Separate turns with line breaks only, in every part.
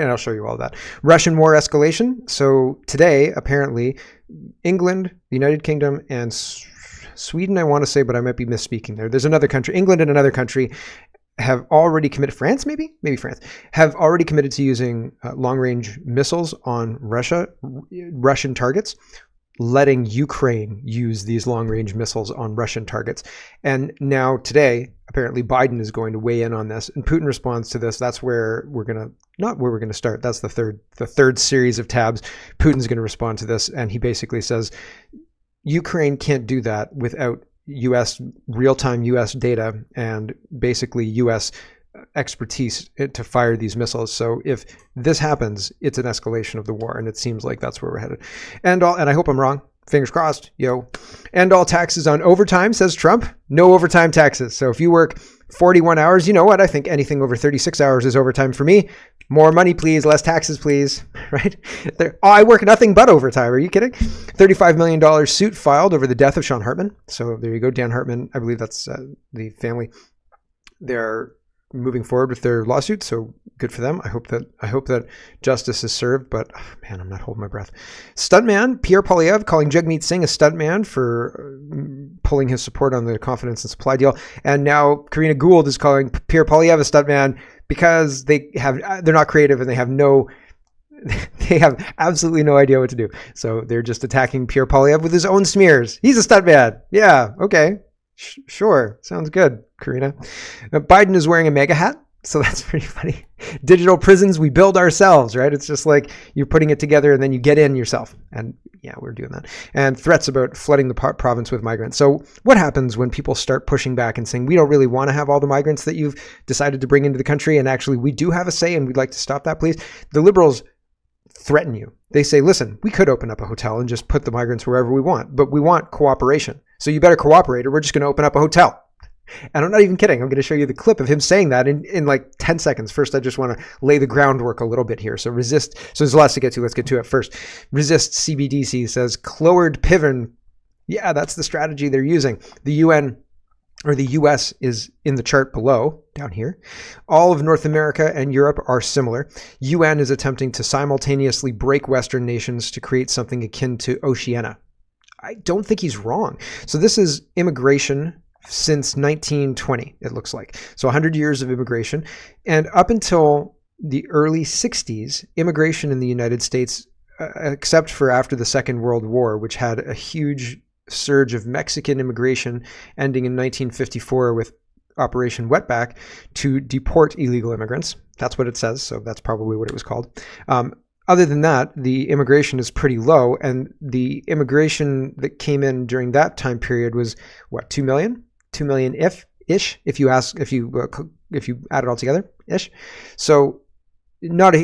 And I'll show you all that. Russian war escalation. So today, apparently, England, the United Kingdom, and Sweden, I want to say, but I might be misspeaking there. There's another country, England and another country, have already committed, France maybe France, have already committed to using long-range missiles on Russian targets, letting Ukraine use these long-range missiles on Russian targets. And now today, apparently Biden is going to weigh in on this, and Putin responds to this. That's where we're going to, not where we're going to start. That's the third series of tabs. Putin's going to respond to this, and he basically says, Ukraine can't do that without real-time US data and basically US expertise to fire these missiles. So if this happens, it's an escalation of the war, and it seems like that's where we're headed. And I hope I'm wrong. Fingers crossed, yo. And all taxes on overtime, says Trump. No overtime taxes. So if you work 41 hours, you know what? I think anything over 36 hours is overtime for me. More money, please. Less taxes, please. Right? I work nothing but overtime. Are you kidding? $35 million suit filed over the death of Sean Hartman. So there you go. Dan Hartman, I believe that's the family. They're moving forward with their lawsuit, so good for them. I hope that justice is served, but oh, man, I'm not holding my breath. Stuntman Pierre Poilievre calling Jagmeet Singh a stuntman for pulling his support on the confidence and supply deal, and now Karina Gould is calling Pierre Poilievre a stuntman because they're not creative and they have absolutely no idea what to do. So they're just attacking Pierre Poilievre with his own smears. He's a stuntman. Yeah, okay. Sure. Sounds good, Karina. Biden is wearing a Maga hat, so that's pretty funny. Digital prisons we build ourselves, right? It's just like you're putting it together and then you get in yourself. And yeah, we're doing that. And threats about flooding the province with migrants. So what happens when people start pushing back and saying, we don't really want to have all the migrants that you've decided to bring into the country, and actually we do have a say and we'd like to stop that, please? The liberals threaten you. They say, listen, we could open up a hotel and just put the migrants wherever we want, but we want cooperation. So you better cooperate or we're just going to open up a hotel. And I'm not even kidding. I'm going to show you the clip of him saying that in like 10 seconds. First, I just want to lay the groundwork a little bit here. So resist. So there's lots to get to. Let's get to it first. Resist CBDC says Cloward Piven. Yeah, that's the strategy they're using. The UN or the US is in the chart below, down here. All of North America and Europe are similar. UN is attempting to simultaneously break Western nations to create something akin to Oceania. I don't think he's wrong. So this is immigration since 1920, it looks like. So 100 years of immigration. And up until the early 60s, immigration in the United States, except for after the Second World War, which had a huge surge of Mexican immigration ending in 1954 with Operation Wetback to deport illegal immigrants. That's what it says. So that's probably what it was called. Other than that, the immigration is pretty low, and the immigration that came in during that time period was what, 2 million? 2 million ish, if you add it all together, ish. So not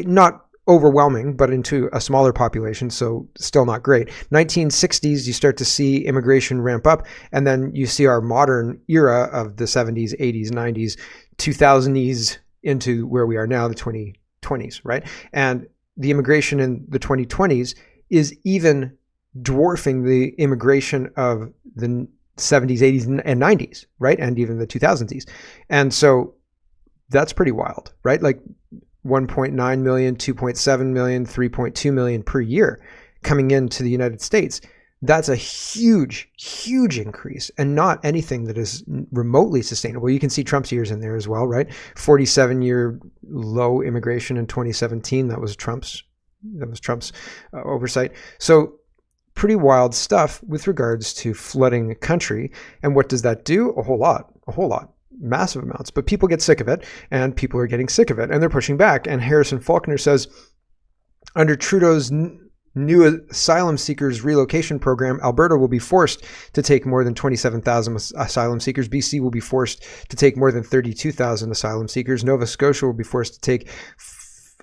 overwhelming, but into a smaller population, so still not great. 1960s, you start to see immigration ramp up, and then you see our modern era of the 70s, 80s, 90s, 2000s into where we are now, the 2020s, right? And the immigration in the 2020s is even dwarfing the immigration of the 70s, 80s, and 90s, right? And even the 2000s. And so that's pretty wild, right? Like 1.9 million, 2.7 million, 3.2 million per year coming into the United States. That's a huge, huge increase, and not anything that is remotely sustainable. You can see Trump's years in there as well, right? 47-year low immigration in 2017. That was Trump's oversight. So pretty wild stuff with regards to flooding a country. And what does that do? A whole lot, massive amounts. But people get sick of it, and people are getting sick of it, and they're pushing back. And Harrison Faulkner says, under Trudeau's new Asylum Seekers relocation program, Alberta will be forced to take more than 27,000 asylum seekers. BC will be forced to take more than 32,000 asylum seekers. Nova Scotia will be forced to take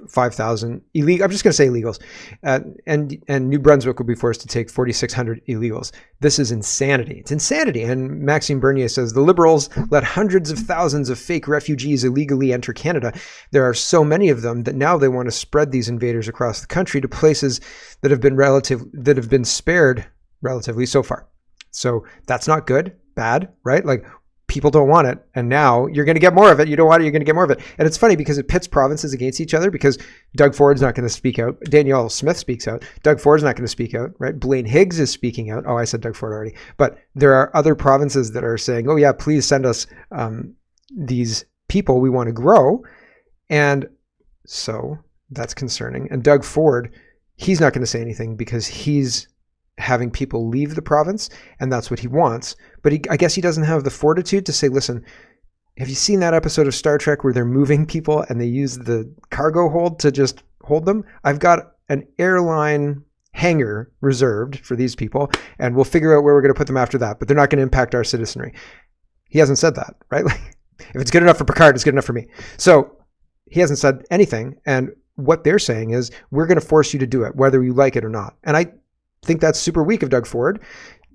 5,000 illegal. I'm just going to say illegals, and New Brunswick will be forced to take 4,600 illegals. This is insanity. It's insanity. And Maxime Bernier says the Liberals let hundreds of thousands of fake refugees illegally enter Canada. There are so many of them that now they want to spread these invaders across the country to places that have been spared relatively so far. So that's not good. Bad, right? Like people don't want it, and now you're going to get more of it. You don't want it, you're going to get more of it. And it's funny because it pits provinces against each other, because Doug Ford's not going to speak out. Danielle Smith speaks out. Doug Ford's not going to speak out, right? Blaine Higgs is speaking out. Oh, I said Doug Ford already. But there are other provinces that are saying, oh yeah, please send us these people. We want to grow. And so that's concerning. And Doug Ford, he's not going to say anything because he's having people leave the province, and that's what he wants. But I guess he doesn't have the fortitude to say, listen, have you seen that episode of Star Trek where they're moving people and they use the cargo hold to just hold them? I've got an airline hangar reserved for these people, and we'll figure out where we're going to put them after that, but they're not going to impact our citizenry. He hasn't said that, right? Like, if it's good enough for Picard, it's good enough for me. So he hasn't said anything, and what they're saying is, we're going to force you to do it, whether you like it or not. And I think that's super weak of Doug Ford.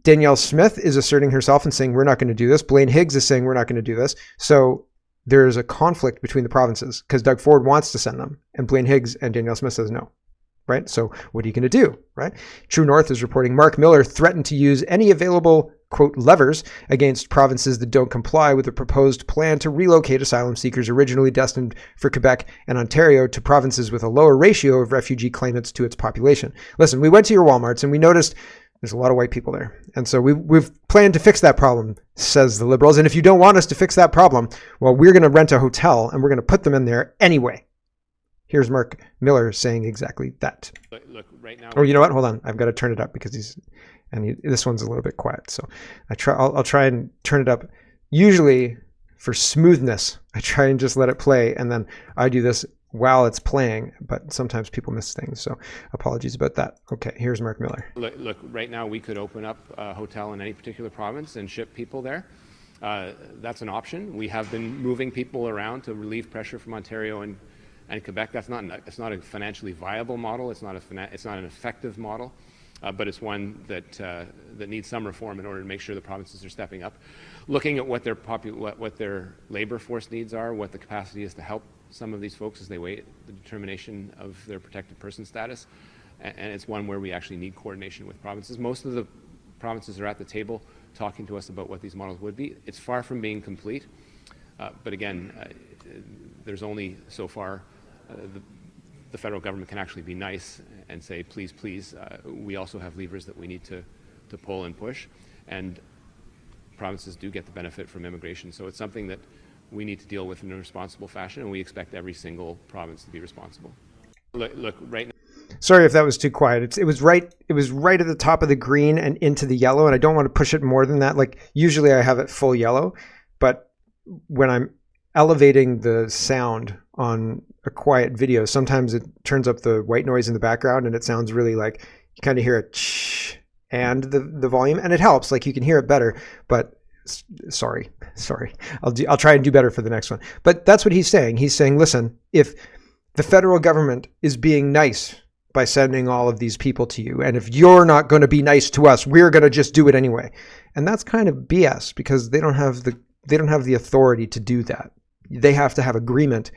Danielle Smith is asserting herself and saying, we're not going to do this. Blaine Higgs is saying, we're not going to do this. So there's a conflict between the provinces because Doug Ford wants to send them, and Blaine Higgs and Danielle Smith says no, right? So what are you going to do, right? True North is reporting Mark Miller threatened to use any available, quote, levers against provinces that don't comply with the proposed plan to relocate asylum seekers originally destined for Quebec and Ontario to provinces with a lower ratio of refugee claimants to its population. Listen, we went to your Walmarts and we noticed there's a lot of white people there. And so we've planned to fix that problem, says the Liberals. And if you don't want us to fix that problem, well, we're going to rent a hotel and we're going to put them in there anyway. Here's Mark Miller saying exactly that.
Look, right now.
Oh, you know what? Hold on. I've got to turn it up because this one's a little bit quiet. So I'll try and turn it up. Usually for smoothness, I try and just let it play. And then I do this while it's playing, but sometimes people miss things. So apologies about that. Okay, here's Mark Miller.
Look, right now we could open up a hotel in any particular province and ship people there. That's an option. We have been moving people around to relieve pressure from Ontario and Quebec. It's not a financially viable model. It's not an effective model, but it's one that needs some reform in order to make sure the provinces are stepping up, looking at what their labor force needs are, what the capacity is to help some of these folks as they wait the determination of their protected person status, and it's one where we actually need coordination with provinces. Most of the provinces are at the table talking to us about what these models would be. It's far from being complete, but again, there's only so far the federal government can actually be nice and say, please, please, we also have levers that we need to pull and push, and provinces do get the benefit from immigration. So it's something that we need to deal with in a responsible fashion, and we expect every single province to be responsible. Look right now.
Sorry if that was too quiet. It was right at the top of the green and into the yellow, and I don't want to push it more than that. Like usually I have it full yellow, but when I'm elevating the sound on a quiet video, sometimes it turns up the white noise in the background and it sounds really like you kind of hear a shh and the volume, and it helps, like you can hear it better, but sorry. I'll try and do better for the next one. But that's what he's saying. He's saying, listen, if the federal government is being nice by sending all of these people to you, and if you're not going to be nice to us, we're going to just do it anyway. And that's kind of BS because they don't have the authority to do that. They have to have agreement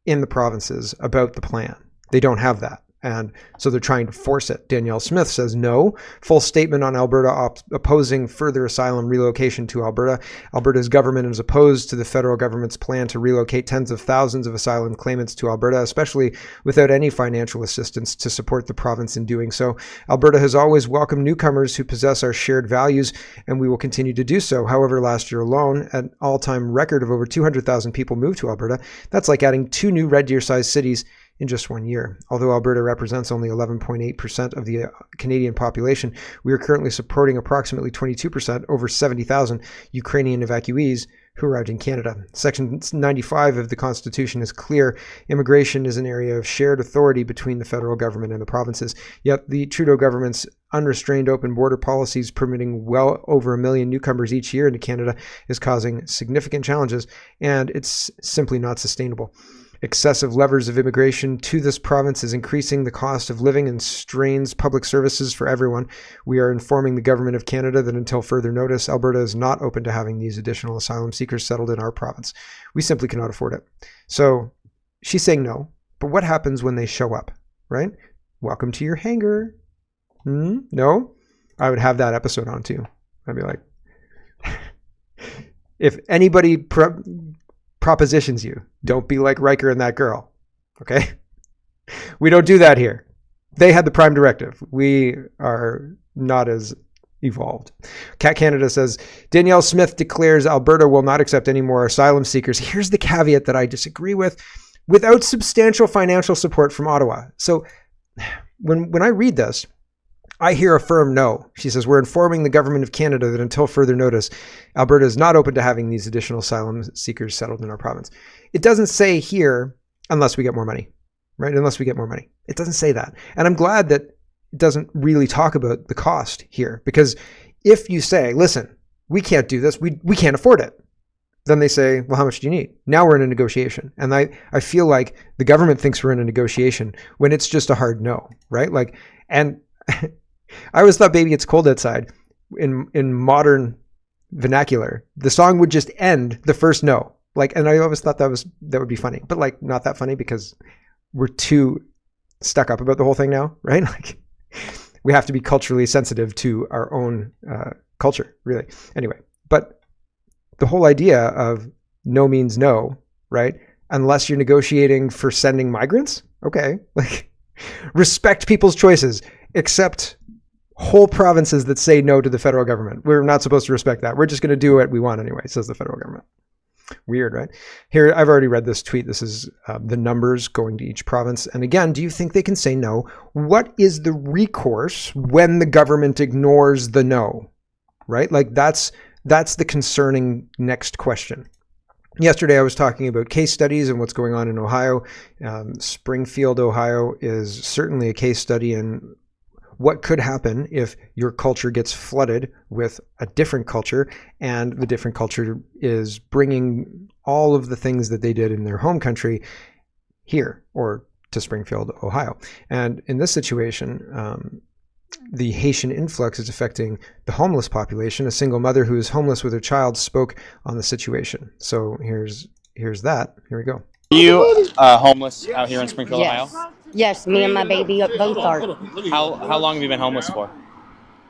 in the provinces about the plan. They don't have that. And so they're trying to force it. Danielle Smith says no. Full statement on Alberta opposing further asylum relocation to Alberta. Alberta's government is opposed to the federal government's plan to relocate tens of thousands of asylum claimants to Alberta, especially without any financial assistance to support the province in doing so. Alberta has always welcomed newcomers who possess our shared values, and we will continue to do so. However, last year alone, an all-time record of over 200,000 people moved to Alberta. That's like adding 2 new Red Deer-sized cities in just 1 year. Although Alberta represents only 11.8% of the Canadian population, we are currently supporting approximately 22%, over 70,000 Ukrainian evacuees who arrived in Canada. Section 95 of the Constitution is clear. Immigration is an area of shared authority between the federal government and the provinces. Yet the Trudeau government's unrestrained open border policies permitting well over 1 million newcomers each year into Canada is causing significant challenges, and it's simply not sustainable. Excessive levers of immigration to this province is increasing the cost of living and strains public services for everyone. We are informing the Government of Canada that until further notice, Alberta is not open to having these additional asylum seekers settled in our province. We simply cannot afford it. So she's saying no, but what happens when they show up, right? Welcome to your hangar. No? I would have that episode on too. I'd be like, if anybody propositions you, don't be like Riker and that girl. Okay? We don't do that here. They had the prime directive. We are not as evolved. Cat Canada says, Danielle Smith declares Alberta will not accept any more asylum seekers. Here's the caveat that I disagree with. Without substantial financial support from Ottawa. So when I read this, I hear a firm no. She says, we're informing the government of Canada that until further notice, Alberta is not open to having these additional asylum seekers settled in our province. It doesn't say here, unless we get more money, right? Unless we get more money. It doesn't say that. And I'm glad that it doesn't really talk about the cost here, because if you say, listen, we can't do this, we can't afford it, then they say, well, how much do you need? Now we're in a negotiation. And I feel like the government thinks we're in a negotiation when it's just a hard no, right? Like, and I always thought Baby It's Cold Outside in modern vernacular, the song would just end the first no. Like, and I always thought that would be funny, but like not that funny because we're too stuck up about the whole thing now, right? Like we have to be culturally sensitive to our own culture, really. Anyway, but the whole idea of no means no, right? Unless you're negotiating for sending migrants, okay. Like respect people's choices, except whole provinces that say no to the federal government. We're not supposed to respect that. We're just going to do what we want anyway, says the federal government. Weird, right? Here, I've already read this tweet. This is the numbers going to each province. And again, do you think they can say no? What is the recourse when the government ignores the no, right? Like that's the concerning next question. Yesterday, I was talking about case studies and what's going on in Ohio. Springfield, Ohio is certainly a case study in what could happen if your culture gets flooded with a different culture, and the different culture is bringing all of the things that they did in their home country here or to Springfield, Ohio. And in this situation, the Haitian influx is affecting the homeless population. A single mother who is homeless with her child spoke on the situation. So here's that. Here we go.
Are you homeless out here in Springfield,
Yes.
Ohio?
Yes, me and my baby both are.
How long have you been homeless for?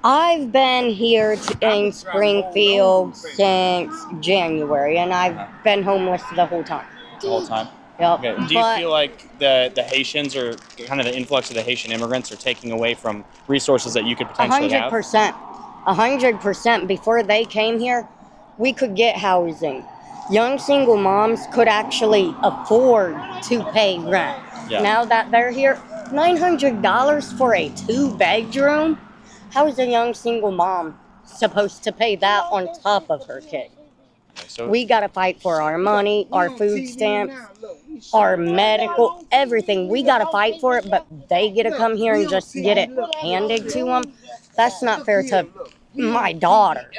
I've been here in Springfield since January, and I've been homeless the whole time.
The whole time?
Yep.
Okay. Do you feel like the Haitians or kind of the influx of the Haitian immigrants are taking away from resources that you could potentially have?
100%. 100%. Before they came here, we could get housing. Young single moms could actually afford to pay rent.
Yeah.
Now that they're here, $900 for a 2-bedroom? How is a young single mom supposed to pay that on top of her kid?
So
We got to fight for our money, our food stamps, our medical, everything. We got to fight for it, but they get to come here and just get it handed to them. That's not fair to my daughter.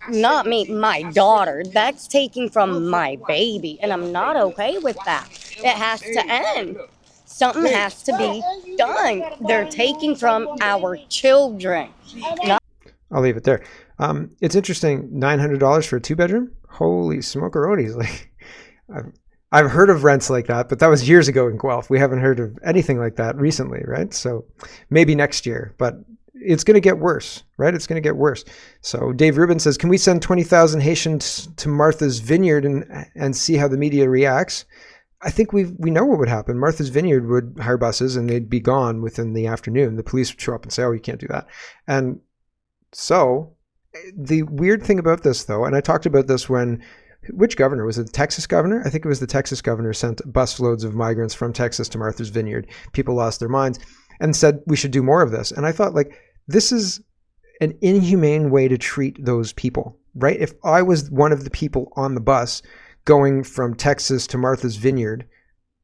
Not me, my daughter. That's taking from my baby, and I'm not okay with that. It has to end. Something has to be done. They're taking from our children.
I'll leave it there. It's interesting, $900 for a 2-bedroom? Holy smokeronies. Like, I've heard of rents like that, but that was years ago in Guelph. We haven't heard of anything like that recently, right? So maybe next year, but it's going to get worse, right? It's going to get worse. So Dave Rubin says, can we send 20,000 Haitians to Martha's Vineyard and see how the media reacts? I think we know what would happen. Martha's Vineyard would hire buses and they'd be gone within the afternoon. The police would show up and say, oh, you can't do that. And so the weird thing about this, though, and I talked about this when, which governor? Was it the Texas governor? I think it was the Texas governor sent busloads of migrants from Texas to Martha's Vineyard. People lost their minds and said we should do more of this. And I thought, like, this is an inhumane way to treat those people, right? If I was one of the people on the bus going from Texas to Martha's Vineyard,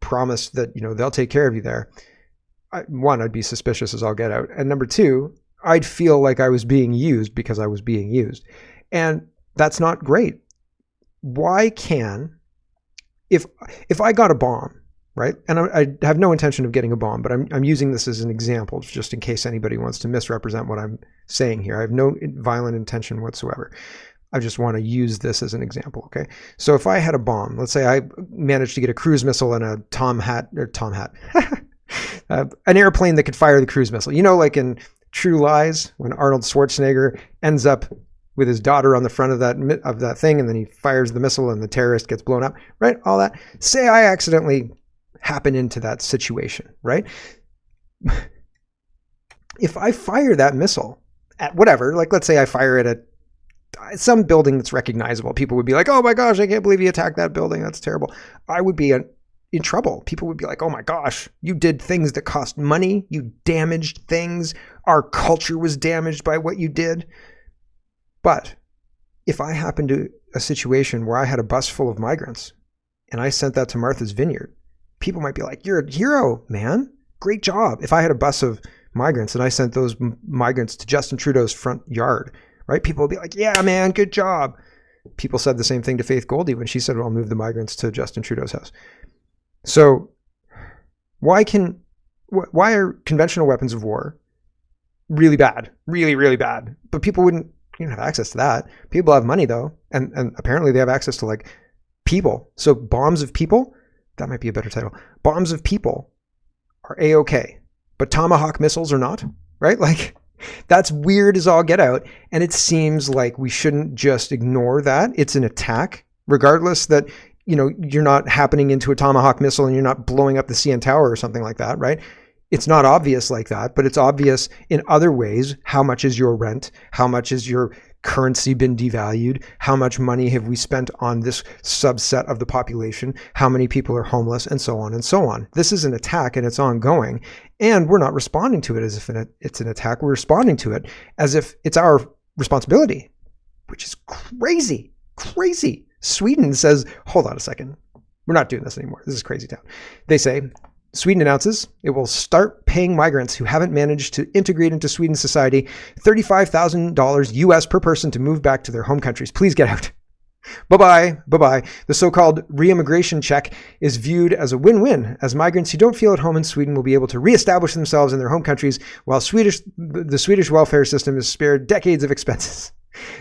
promised that, they'll take care of you there. One, I'd be suspicious as all get out. And number two, I'd feel like I was being used because I was being used. And that's not great. Why if I got a bomb, right? And I have no intention of getting a bomb, but I'm using this as an example just in case anybody wants to misrepresent what I'm saying here. I have no violent intention whatsoever. I just want to use this as an example, okay? So if I had a bomb, let's say I managed to get a cruise missile and a an airplane that could fire the cruise missile. Like in True Lies, when Arnold Schwarzenegger ends up with his daughter on the front of that thing, and then he fires the missile and the terrorist gets blown up, right? All that. Say I accidentally happen into that situation, right? If I fire that missile at whatever, like let's say I fire it at some building that's recognizable, people would be like, oh my gosh, I can't believe he attacked that building. That's terrible. I would be in trouble. People would be like, oh my gosh, you did things that cost money. You damaged things. Our culture was damaged by what you did. But if I happened to a situation where I had a bus full of migrants and I sent that to Martha's Vineyard, people might be like, you're a hero, man. Great job. If I had a bus of migrants and I sent those migrants to Justin Trudeau's front yard, right? People would be like, yeah, man, good job. People said the same thing to Faith Goldie when she said, well, I'll move the migrants to Justin Trudeau's house. So why are conventional weapons of war really bad? Really, really bad. But people wouldn't have access to that. People have money though. And apparently they have access to like people. So bombs of people, that might be a better title. Bombs of people are A-okay. But Tomahawk missiles are not, right? Like that's weird as all get out. And it seems like we shouldn't just ignore that. It's an attack, regardless that, you're not happening into a Tomahawk missile and you're not blowing up the CN Tower or something like that, right? It's not obvious like that, but it's obvious in other ways. How much is your rent? How much has your currency been devalued? How much money have we spent on this subset of the population? How many people are homeless? And so on and so on. This is an attack and it's ongoing. And we're not responding to it as if it's an attack. We're responding to it as if it's our responsibility, which is crazy, crazy. Sweden says, hold on a second. We're not doing this anymore. This is crazy town. They say, Sweden announces it will start paying migrants who haven't managed to integrate into Sweden society $35,000 US per person to move back to their home countries. Please get out. Bye-bye. Bye-bye. The so-called re-immigration check is viewed as a win-win, as migrants who don't feel at home in Sweden will be able to reestablish themselves in their home countries, while the Swedish welfare system is spared decades of expenses.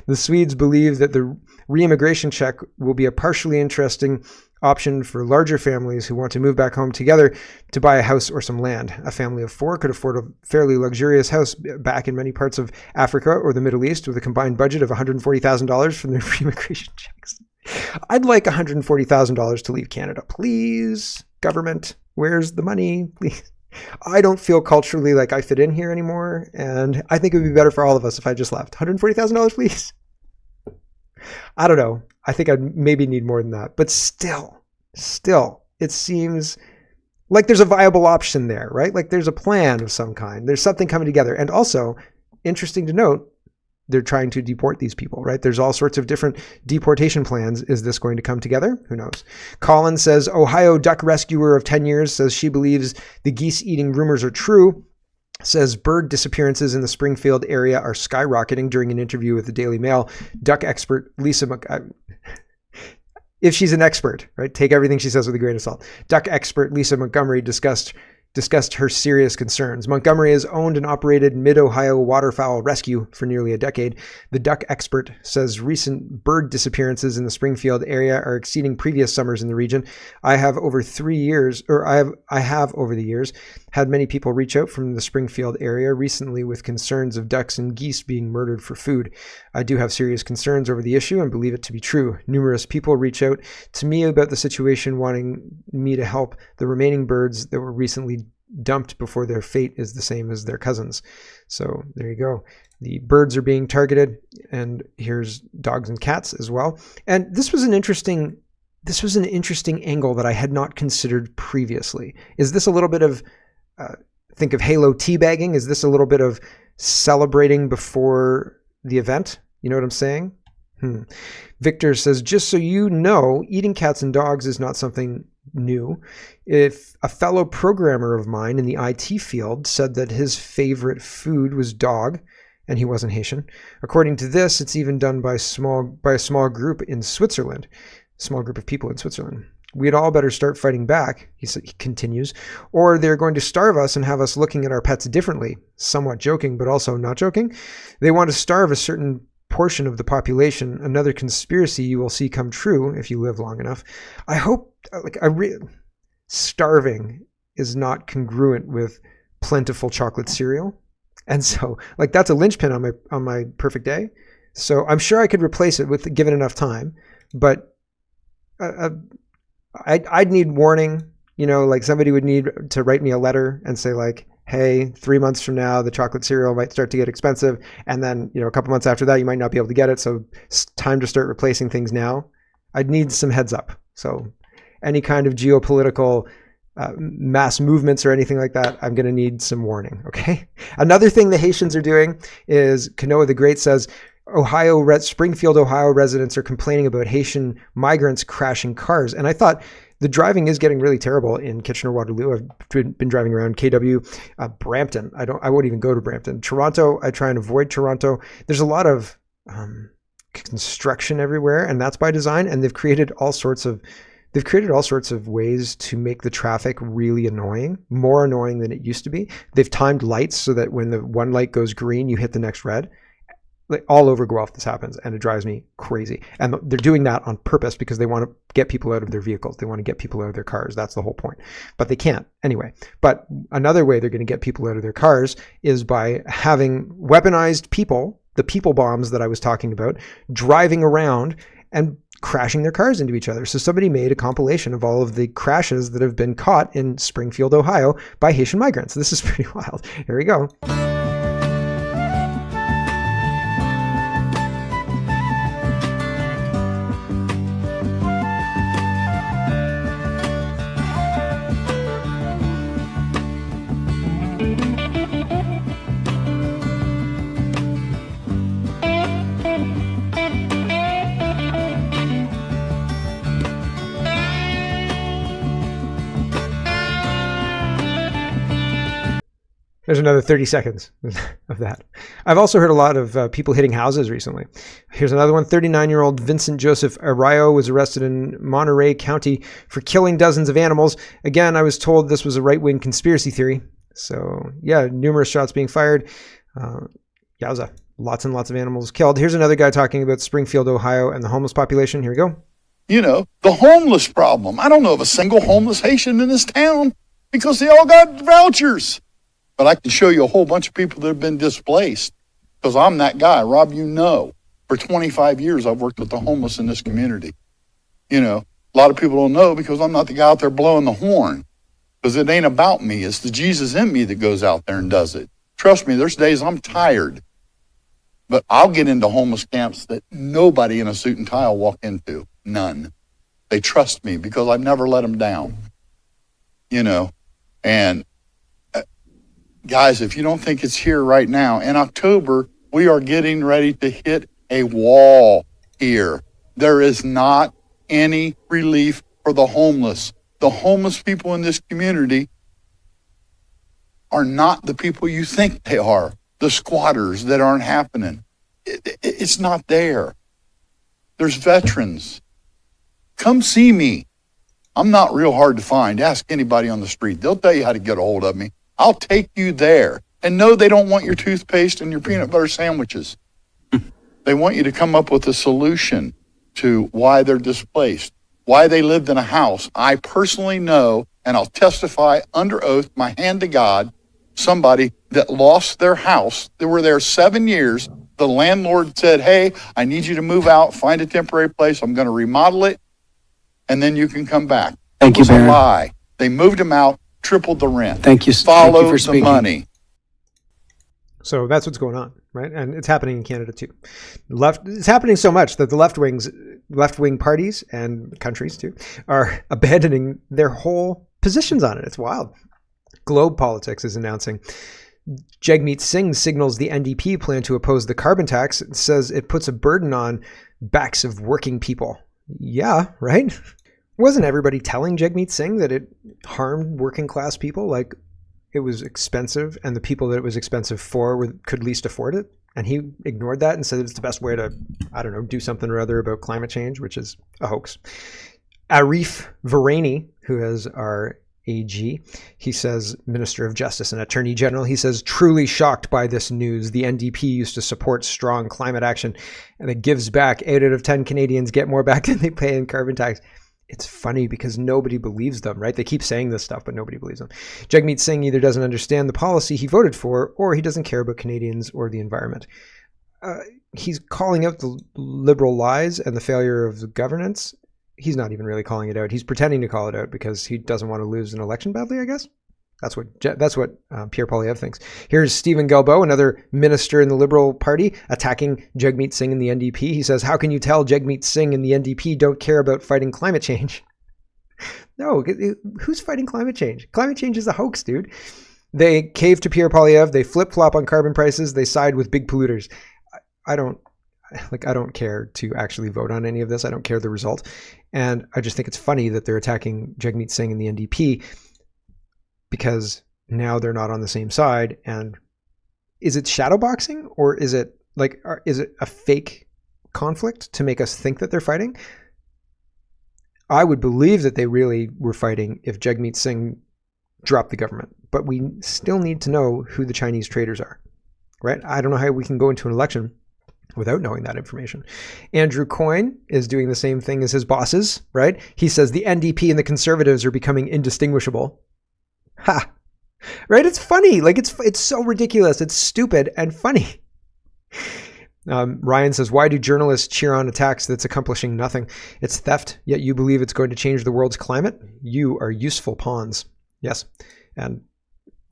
The Swedes believe that the re-immigration check will be a partially interesting option for larger families who want to move back home together to buy a house or some land. A family of four could afford a fairly luxurious house back in many parts of Africa or the Middle East with a combined budget of $140,000 from their re-immigration checks. I'd like $140,000 to leave Canada. Please, government, where's the money? Please. I don't feel culturally like I fit in here anymore, and I think it would be better for all of us if I just left. $140,000, please. I don't know. I think I'd maybe need more than that, but still, it seems like there's a viable option there, right? Like there's a plan of some kind. There's something coming together. And also, interesting to note, they're trying to deport these people, right? There's all sorts of different deportation plans. Is this going to come together? Who knows? Colin says, Ohio duck rescuer of 10 years says she believes the geese eating rumors are true. Says bird disappearances in the Springfield area are skyrocketing during an interview with the Daily Mail. Duck expert Lisa if she's an expert, right? Take everything she says with a grain of salt. Duck expert Lisa Montgomery discussed her serious concerns. Montgomery has owned and operated Mid-Ohio waterfowl rescue for nearly a decade. The duck expert says recent bird disappearances in the Springfield area are exceeding previous summers in the region. I have over the years had many people reach out from the Springfield area recently with concerns of ducks and geese being murdered for food. I do have serious concerns over the issue and believe it to be true. Numerous people reach out to me about the situation, wanting me to help the remaining birds that were recently dumped before their fate is the same as their cousins. So there you go. The birds are being targeted, and here's dogs and cats as well. And this was an interesting angle that I had not considered previously. Is this a little bit of think of Halo teabagging? Is this a little bit of celebrating before the event? You know what I'm saying? Victor says, just so you know, eating cats and dogs is not something new. If a fellow programmer of mine in the IT field said that his favorite food was dog, and he wasn't Haitian, according to this, it's even done by a small group in Switzerland, small group of people in Switzerland. We'd all better start fighting back, he continues, or they're going to starve us and have us looking at our pets differently. Somewhat joking, but also not joking. They want to starve a certain portion of the population, another conspiracy you will see come true if you live long enough. I hope, starving is not congruent with plentiful chocolate cereal. And so, that's a linchpin on my perfect day. So I'm sure I could replace it with given enough time, but I'd need warning, like somebody would need to write me a letter and say like, hey, 3 months from now, the chocolate cereal might start to get expensive. And then, a couple months after that, you might not be able to get it. So it's time to start replacing things now. I'd need some heads up. So any kind of geopolitical mass movements or anything like that, I'm going to need some warning. Okay. Another thing the Haitians are doing is Kanoa the Great says, Springfield, Ohio residents are complaining about Haitian migrants crashing cars. And I thought the driving is getting really terrible in Kitchener-Waterloo. I've been driving around KW, Brampton. I won't even go to Brampton. Toronto, I try and avoid Toronto. There's a lot of construction everywhere, and that's by design. And they've created all sorts of ways to make the traffic really annoying, more annoying than it used to be. They've timed lights so that when the one light goes green, you hit the next red. Like all over Guelph this happens, and it drives me crazy. And they're doing that on purpose because they want to get people out of their vehicles. They want to get people out of their cars. That's the whole point. But they can't anyway. But another way they're going to get people out of their cars is by having weaponized people, the people bombs that I was talking about, driving around and crashing their cars into each other. So somebody made a compilation of all of the crashes that have been caught in Springfield, Ohio by Haitian migrants. This is pretty wild. Here we go. There's another 30 seconds of that. I've also heard a lot of people hitting houses recently. Here's another one. 39-year-old Vincent Joseph Arroyo was arrested in Monterey County for killing dozens of animals. Again, I was told this was a right-wing conspiracy theory. So, yeah, numerous shots being fired. Yowza. Lots and lots of animals killed. Here's another guy talking about Springfield, Ohio, and the homeless population. Here we go.
The homeless problem. I don't know of a single homeless Haitian in this town because they all got vouchers. But I can show you a whole bunch of people that have been displaced because I'm that guy. Rob, for 25 years, I've worked with the homeless in this community. A lot of people don't know because I'm not the guy out there blowing the horn because it ain't about me. It's the Jesus in me that goes out there and does it. Trust me, there's days I'm tired, but I'll get into homeless camps that nobody in a suit and tie will walk into. None. They trust me because I've never let them down. And guys, if you don't think it's here right now, in October, we are getting ready to hit a wall here. There is not any relief for the homeless. The homeless people in this community are not the people you think they are, the squatters that aren't happening. It's not there. There's veterans. Come see me. I'm not real hard to find. Ask anybody on the street. They'll tell you how to get a hold of me. I'll take you there. And no, they don't want your toothpaste and your peanut butter sandwiches. They want you to come up with a solution to why they're displaced, why they lived in a house. I personally know, and I'll testify under oath, my hand to God, somebody that lost their house. They were there 7 years. The landlord said, hey, I need you to move out, find a temporary place. I'm going to remodel it, and then you can come back.
Thank you, Baron.
It was a lie. They moved them out, tripled the rent.
Thank you.
Follow
Thank you for speaking.
the money.
So that's what's going on, right? And it's happening in Canada too. It's happening so much that the left-wing parties and countries too are abandoning their whole positions on it. It's wild. Globe Politics is announcing Jagmeet Singh signals the NDP plan to oppose the carbon tax. It says it puts a burden on backs of working people. Yeah, right? Wasn't everybody telling Jagmeet Singh that it harmed working class people? Like it was expensive and the people that it was expensive for could least afford it? And he ignored that and said it's the best way to, do something or other about climate change, which is a hoax. Arif Virani, who is our AG, he says, Minister of Justice and Attorney General, he says, truly shocked by this news. The NDP used to support strong climate action and it gives back. 8 out of 10 Canadians get more back than they pay in carbon tax. It's funny because nobody believes them, right? They keep saying this stuff, but nobody believes them. Jagmeet Singh either doesn't understand the policy he voted for or he doesn't care about Canadians or the environment. he's calling out the liberal lies and the failure of the governance. He's not even really calling it out. He's pretending to call it out because he doesn't want to lose an election badly, I guess. That's what Pierre Poilievre thinks. Here's Stephen Guilbeault, another minister in the Liberal Party, attacking Jagmeet Singh in the NDP. He says, how can you tell Jagmeet Singh and the NDP don't care about fighting climate change? No, who's fighting climate change? Climate change is a hoax, dude. They cave to Pierre Poilievre. They flip-flop on carbon prices. They side with big polluters. I don't care to actually vote on any of this. I don't care the result. And I just think it's funny that they're attacking Jagmeet Singh and the NDP because now they're not on the same side. And is it shadowboxing, or is it a fake conflict to make us think that they're fighting? I would believe that they really were fighting if Jagmeet Singh dropped the government, but we still need to know who the Chinese traitors are, right? I don't know how we can go into an election without knowing that information. Andrew Coyne is doing the same thing as his bosses, right? He says the NDP and the Conservatives are becoming indistinguishable. Ha! Right? It's funny. Like, it's so ridiculous. It's stupid and funny. Ryan says, why do journalists cheer on attacks that's accomplishing nothing? It's theft, yet you believe it's going to change the world's climate? You are useful pawns. Yes. And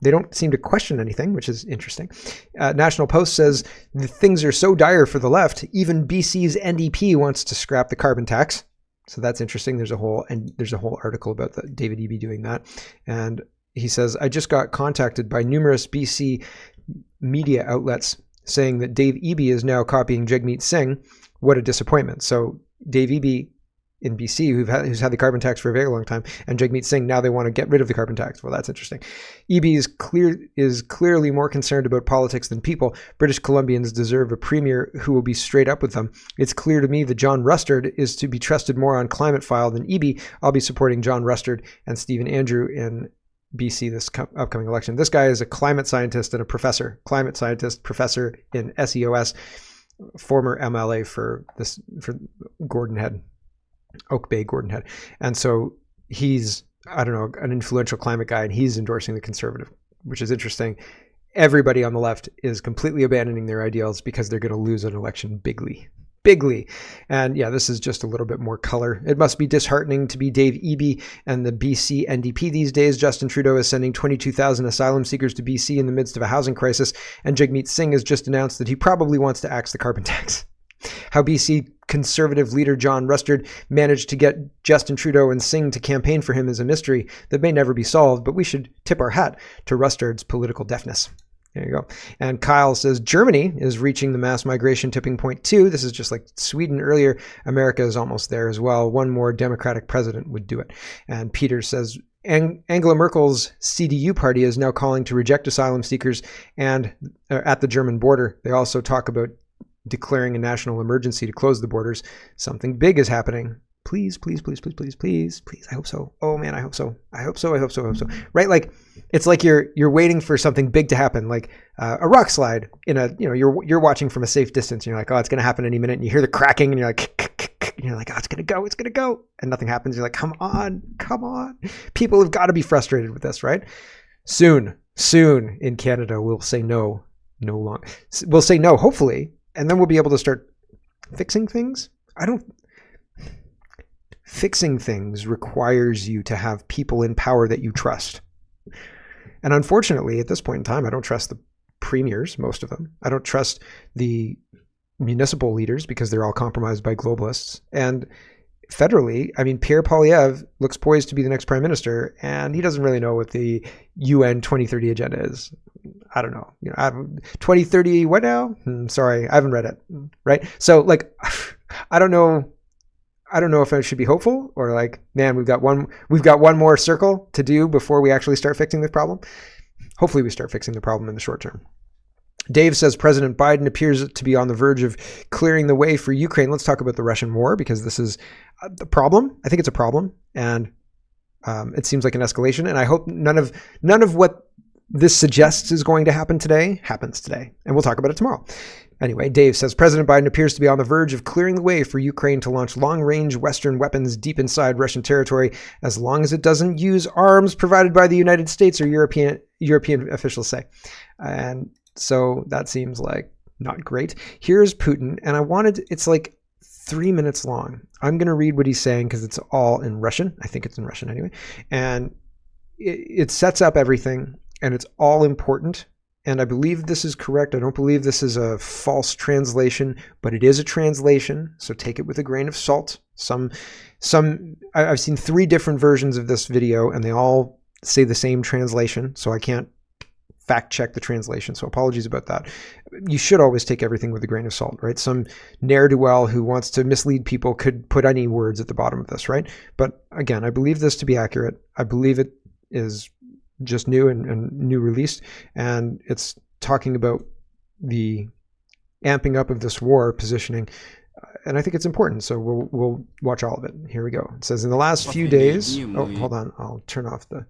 they don't seem to question anything, which is interesting. National Post says, the things are so dire for the left, even BC's NDP wants to scrap the carbon tax. So that's interesting. There's a whole article about David Eby doing that. And he says, I just got contacted by numerous BC media outlets saying that Dave Eby is now copying Jagmeet Singh. What a disappointment. So Dave Eby in BC, who's had the carbon tax for a very long time, and Jagmeet Singh, now they want to get rid of the carbon tax. Well, that's interesting. Eby is clearly more concerned about politics than people. British Columbians deserve a premier who will be straight up with them. It's clear to me that John Rustard is to be trusted more on climate file than Eby. I'll be supporting John Rustard and Stephen Andrew in BC this upcoming election. This guy is a climate scientist and a professor in SEOS, former MLA for Gordon Head. Oak Bay Gordon Head. And so he's, I don't know, an influential climate guy, and he's endorsing the Conservative, which is interesting. Everybody on the left is completely abandoning their ideals because they're going to lose an election bigly. And yeah, this is just a little bit more color. It must be disheartening to be Dave Eby and the BC NDP these days. Justin Trudeau is sending 22,000 asylum seekers to BC in the midst of a housing crisis, and Jagmeet Singh has just announced that he probably wants to axe the carbon tax. How BC Conservative leader John Rustard managed to get Justin Trudeau and Singh to campaign for him is a mystery that may never be solved, but we should tip our hat to Rustard's political deafness. There you go. And Kyle says, Germany is reaching the mass migration tipping point too. This is just like Sweden earlier. America is almost there as well. One more Democratic president would do it. And Peter says, Angela Merkel's CDU party is now calling to reject asylum seekers and at the German border. They also talk about declaring a national emergency to close the borders. Something big is happening. Please. I hope so. Oh man, I hope so. Right? Like, it's like you're waiting for something big to happen, like a rock slide in a, you're watching from a safe distance, and you're like, oh, it's going to happen any minute. And you hear the cracking, and you're like, oh, it's going to go. And nothing happens. You're like, come on. People have got to be frustrated with this, right? Soon in Canada, we'll say no longer. We'll say no, hopefully. And then we'll be able to start fixing things. Fixing things requires you to have people in power that you trust. And unfortunately, at this point in time, I don't trust the premiers, most of them. I don't trust the municipal leaders because they're all compromised by globalists. And federally, I mean, Pierre Poilievre looks poised to be the next prime minister, and he doesn't really know what the UN 2030 agenda is. I don't know. 2030, what now? Sorry, I haven't read it. Right? So, like, I don't know if I should be hopeful or like, man, we've got one more circle to do before we actually start fixing the problem. Hopefully we start fixing the problem in the short term. Dave says President Biden appears to be on the verge of clearing the way for Ukraine. Let's talk about the Russian war, because this is the problem. I think it's a problem, and it seems like an escalation. And I hope none of what this suggests is going to happen today happens today. And we'll talk about it tomorrow. Anyway, Dave says President Biden appears to be on the verge of clearing the way for Ukraine to launch long-range Western weapons deep inside Russian territory, as long as it doesn't use arms provided by the United States or European officials say. And so that seems like Not great. Here's Putin, and it's like 3 minutes long. I'm going to read what he's saying because it's all in Russian. I think it's in Russian anyway. And it sets up everything, and it's all important. And I believe this is correct. I don't believe this is a false translation, but it is a translation. So take it with a grain of salt. I've seen 3 different versions of this video, and they all say the same translation. So I can't fact check the translation. So apologies about that. You should always take everything with a grain of salt, right? Some ne'er-do-well who wants to mislead people could put any words at the bottom of this, right? But again, I believe this to be accurate. I believe it is just new and new released, and it's talking about the amping up of this war positioning, and I think it's important, so we'll watch all of it. Here we go. It says, in the last few days, oh, hold on, I'll turn off the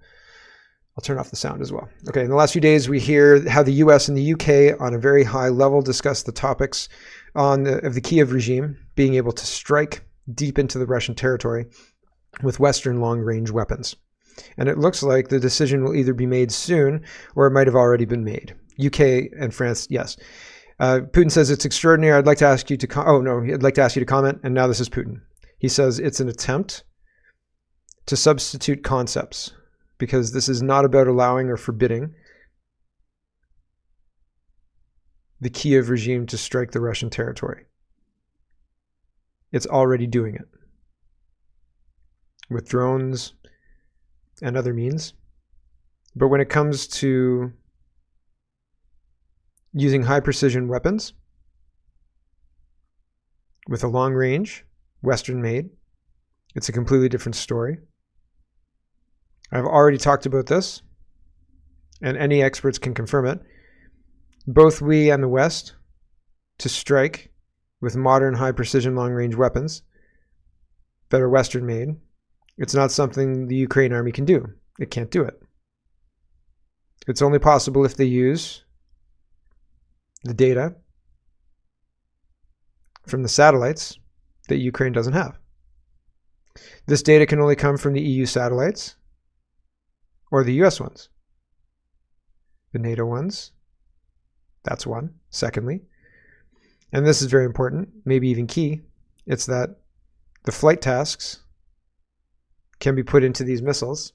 sound as well. Okay, in the last few days, we hear how the US and the UK on a very high level discuss the topics of the Kiev regime being able to strike deep into the Russian territory with Western long-range weapons. And it looks like the decision will either be made soon or it might have already been made. UK and France, yes. Putin says it's extraordinary. I'd like to ask you to I'd like to ask you to comment. And now this is Putin. He says it's an attempt to substitute concepts because this is not about allowing or forbidding the Kiev regime to strike the Russian territory. It's already doing it with drones and other means. But when it comes to using high precision weapons with a long range, Western made, it's a completely different story. I've already talked about this, and any experts can confirm it. Both we and the West to strike with modern high precision long range weapons that are Western made. It's not something the Ukraine army can do. It can't do it. It's only possible if they use the data from the satellites that Ukraine doesn't have. This data can only come from the EU satellites or the US ones. The NATO ones, that's one. Secondly, and this is very important, maybe even key, it's that the flight tasks can be put into these missiles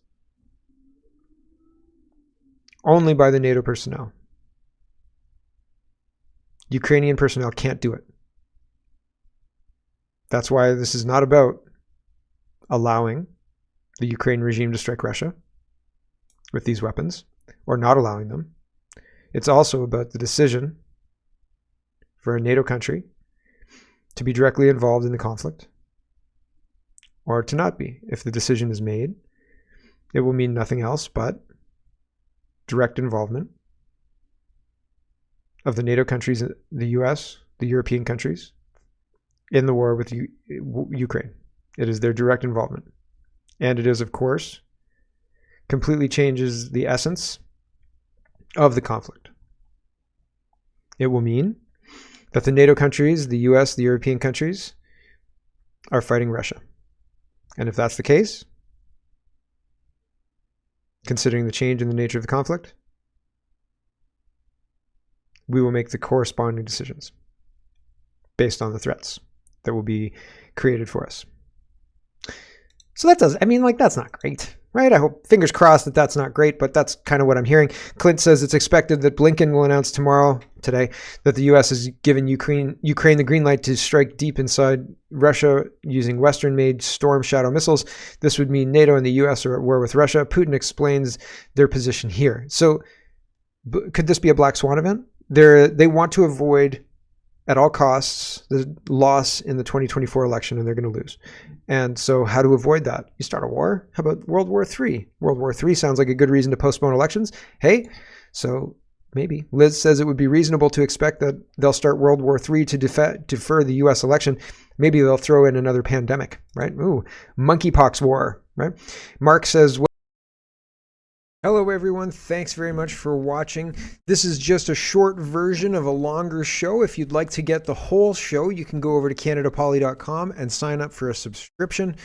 only by the NATO personnel. Ukrainian personnel can't do it. That's why this is not about allowing the Ukraine regime to strike Russia with these weapons or not allowing them. It's also about the decision for a NATO country to be directly involved in the conflict or to not be. If the decision is made, it will mean nothing else but direct involvement of the NATO countries, the US, the European countries, in the war with Ukraine. It is their direct involvement. And it is, of course, completely changes the essence of the conflict. It will mean that the NATO countries, the US, the European countries, are fighting Russia. And if that's the case, considering the change in the nature of the conflict, we will make the corresponding decisions based on the threats that will be created for us. So that does, that's not great, right? I hope, fingers crossed that that's not great, but that's kind of what I'm hearing. Clint says it's expected that Blinken will announce today, that the U.S. has given Ukraine the green light to strike deep inside Russia using Western-made Storm Shadow missiles. This would mean NATO and the U.S. are at war with Russia. Putin explains their position here. So could this be a black swan event? They want to avoid at all costs the loss in the 2024 election, and they're going to lose. And so how to avoid that? You start a war? How about World War III? World War III sounds like a good reason to postpone elections. Hey, so maybe. Liz says it would be reasonable to expect that they'll start World War III to defer the U.S. election. Maybe they'll throw in another pandemic, right? Ooh, monkeypox war, right? Mark says, hello everyone, thanks very much for watching. This is just a short version of a longer show. If you'd like to get the whole show, you can go over to CanadaPoly.com and sign up for a subscription.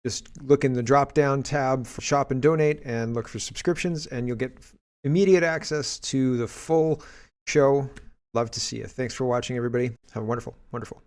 Just look in the drop-down tab for Shop and Donate and look for subscriptions, and you'll get immediate access to the full show Love to see you. Thanks for watching, everybody. Have a wonderful, wonderful